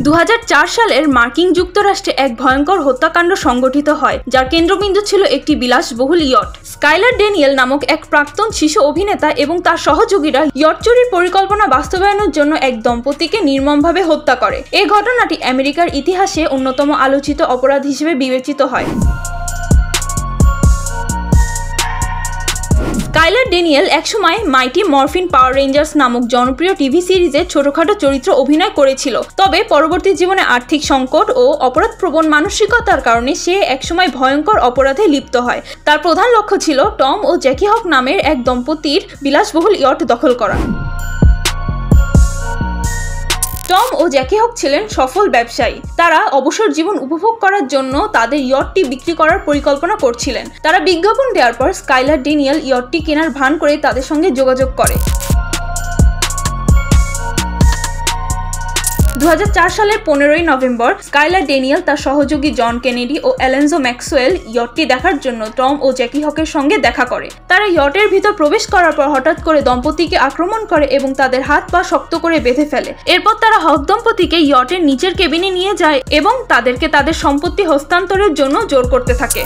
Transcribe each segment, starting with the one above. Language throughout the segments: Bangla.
2004 সালের মার্কিন যুক্তরাষ্ট্রে এক ভয়ঙ্কর হত্যাকাণ্ড সংঘটিত হয়, যার কেন্দ্রবিন্দু ছিল একটি বিলাসবহুল ইয়ট। স্কাইলার ড্যানিয়েল নামক এক প্রাক্তন শিশু অভিনেতা এবং তার সহযোগীরা ইয়ট চুরির পরিকল্পনা বাস্তবায়নের জন্য এক দম্পতিকে নির্মমভাবে হত্যা করে। এই ঘটনাটি আমেরিকার ইতিহাসে অন্যতম আলোচিত অপরাধ হিসেবে বিবেচিত হয়। স্কাইলার ড্যানিয়েল একসময় মাইটি মরফিন পাওয়ার রেঞ্জার্স নামক জনপ্রিয় টিভি সিরিজে ছোটখাটো চরিত্র অভিনয় করেছিল। তবে পরবর্তী জীবনে আর্থিক সংকট ও অপরাধপ্রবণ মানসিকতার কারণে সে একসময় ভয়ঙ্কর অপরাধে লিপ্ত হয়। তার প্রধান লক্ষ্য ছিল টম ও জ্যাকি হক নামের এক দম্পতির বিলাসবহুল ইয়ট দখল করা। টম ও জ্যাকি হক ছিলেন সফল ব্যবসায়ী। তারা অবসর জীবন উপভোগ করার জন্য তাদের ইয়টটি বিক্রি করার পরিকল্পনা করছিলেন। তারা বিজ্ঞাপন দেওয়ার পর স্কাইলার ড্যানিয়েল ইয়টটি কেনার ভান করে তাদের সঙ্গে যোগাযোগ করে। 2004 সালের 15ই নভেম্বর স্কাইলার ড্যানিয়েল তার সহযোগী জন কেনেডি ও অ্যালেনজো ম্যাক্সওয়েল ইয়টটি দেখার জন্য টম ও জ্যাকি হকের সঙ্গে দেখা করে। তারা ইয়টের ভিতর প্রবেশ করার পর হঠাৎ করে দম্পতিকে আক্রমণ করে এবং তাদের হাত পা শক্ত করে বেঁধে ফেলে। এরপর তারা হক দম্পতিকে ইয়টের নিচের কেবিনে নিয়ে যায় এবং তাদেরকে তাদের সম্পত্তি হস্তান্তরের জন্য জোর করতে থাকে।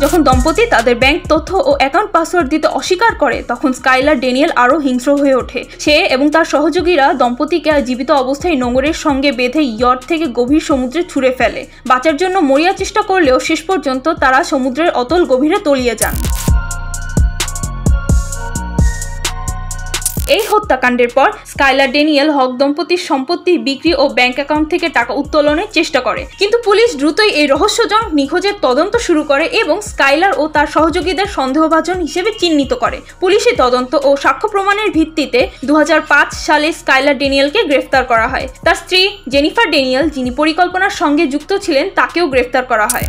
যখন দম্পতি তাদের ব্যাংক তথ্য ও অ্যাকাউন্ট পাসওয়ার্ড দিতে অস্বীকার করে, তখন স্কাইলার ড্যানিয়েল আরও হিংস্র হয়ে ওঠে। সে এবং তার সহযোগীরা দম্পতিকে জীবিত অবস্থায় নোঙরের সঙ্গে বেঁধে ইয়ট থেকে গভীর সমুদ্রে ছুঁড়ে ফেলে। বাঁচার জন্য মরিয়া চেষ্টা করলেও শেষ পর্যন্ত তারা সমুদ্রের অতল গভীরে তলিয়ে যান। এই হত্যাকাণ্ডের পর স্কাইলার ড্যানিয়েল হক দম্পতির সম্পত্তি বিক্রি ও ব্যাংক অ্যাকাউন্ট থেকে টাকা উত্তোলনের চেষ্টা করে, কিন্তু পুলিশ দ্রুতই এই রহস্যজনক নিখোঁজের তদন্ত শুরু করে এবং স্কাইলার ও তার সহযোগীদের সন্দেহভাজন হিসেবে চিহ্নিত করে। পুলিশি তদন্ত ও সাক্ষ্য প্রমাণের ভিত্তিতে 2005 সালে স্কাইলার ড্যানিয়েলকে গ্রেফতার করা হয়। তার স্ত্রী জেনিফার ড্যানিয়েল, যিনি পরিকল্পনার সঙ্গে যুক্ত ছিলেন, তাকেও গ্রেফতার করা হয়।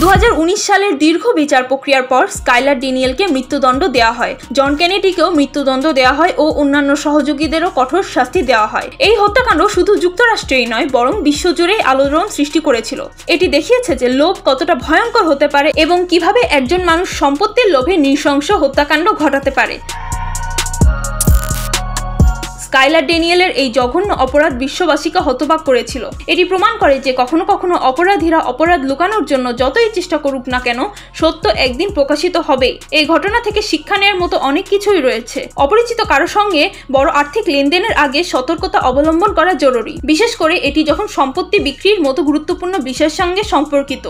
2019 সালের দীর্ঘ বিচার প্রক্রিয়ার পর স্কাইলার ড্যানিয়েলকে মৃত্যুদণ্ড দেওয়া হয়। জন কেনেডিকেও মৃত্যুদণ্ড দেওয়া হয় ও অন্যান্য সহযোগীদেরও কঠোর শাস্তি দেওয়া হয়। এই হত্যাকাণ্ড শুধু যুক্তরাষ্ট্রেই নয়, বরং বিশ্বজুড়েই আলোড়ন সৃষ্টি করেছিল। এটি দেখিয়েছে যে লোভ কতটা ভয়ঙ্কর হতে পারে এবং কিভাবে একজন মানুষ সম্পত্তির লোভে নৃশংস হত্যাকাণ্ড ঘটাতে পারে। স্কাইলার ড্যানিয়েলের এই জঘন্য অপরাধ বিশ্ববাসীকে হতবাক করেছিল। এটি প্রমাণ করে যে কখনো কখনো অপরাধীরা অপরাধ লুকানোর জন্য যতই চেষ্টা করুক না কেন, সত্য একদিন প্রকাশিত হবেই। এই ঘটনা থেকে শিক্ষা নেওয়ার মতো অনেক কিছুই রয়েছে। অপরিচিত কারো সঙ্গে বড় আর্থিক লেনদেনের আগে সতর্কতা অবলম্বন করা জরুরি, বিশেষ করে এটি যখন সম্পত্তি বিক্রির মতো গুরুত্বপূর্ণ বিষয়ের সঙ্গে সম্পর্কিত।